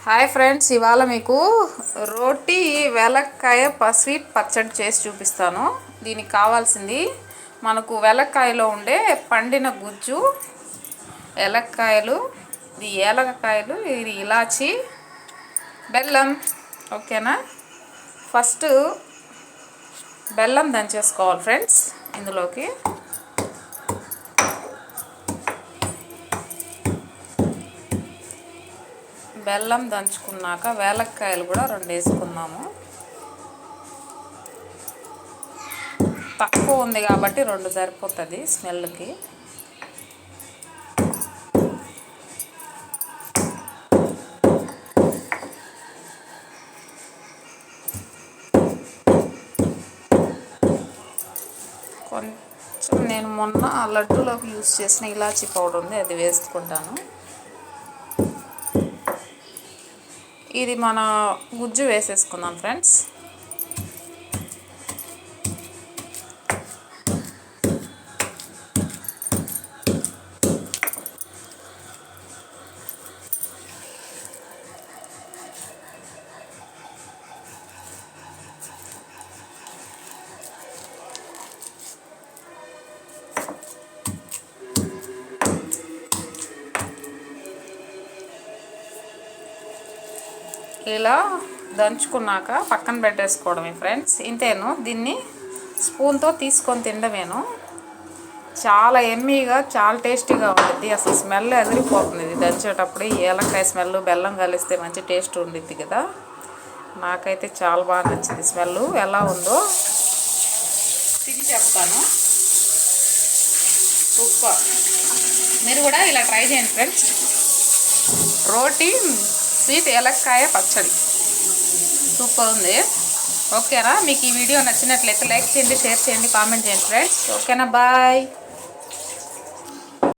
Hi friends, ఇవాళ మీకు రోటి వెలక్కాయ స్వీట్ పచ్చడి చేసి చూపిస్తాను. దీనికి కావాల్సింది మనకు వెలక్కాయలో ఉండే పండిన గుజ్జు, ఏలక్కాయలు, ఇది ఇలాచి, బెల్లం. ఓకేనా? ఫస్ట్ బెల్లం దంచేసుకోవాలి ఫ్రెండ్స్. ఇందులోకి బెల్లం దంచుకున్నాక వేలక్కాయలు కూడా 2 వేసుకుందాము. తక్కువ ఉంది కాబట్టి 2 సరిపోతుంది స్మెల్కి. కొంచెం నేను మొన్న లడ్డూలోకి యూస్ చేసిన ఇలాచీ పౌడర్ ఉంది, అది వేసుకుంటాను. ఇది మన గుజ్జు వేసేసుకుందాం ఫ్రెండ్స్. ఇలా దంచుకున్నాక పక్కన పెట్టేసుకోవడమే ఫ్రెండ్స్. ఇంతేను. దీన్ని స్పూన్తో తీసుకొని తినడమేను. చాలా ఎమ్మీగా, చాలా టేస్టీగా ఉంటుంది. అసలు స్మెల్ ఎదిరిపోతుంది. ఇది దంచేటప్పుడు ఏలక్కాయ స్మెల్, బెల్లం కలిస్తే మంచి టేస్ట్ ఉండిద్ది కదా. నాకైతే చాలా బాగా నచ్చింది. స్మెల్ ఎలా ఉందో తిని చెప్తాను. సూపర్. మీరు కూడా ఇలా ట్రై చేయండి ఫ్రెండ్స్. రోటి స్వీట్ ఏలక్కాయ పచ్చడి సూపర్ ఉంది. ఓకేనా? మీకు ఈ వీడియో నచ్చినట్లయితే లైక్ చేయండి, షేర్ చేయండి, కామెంట్ చేయండి ఫ్రెండ్స్. ఓకేనా? బాయ్.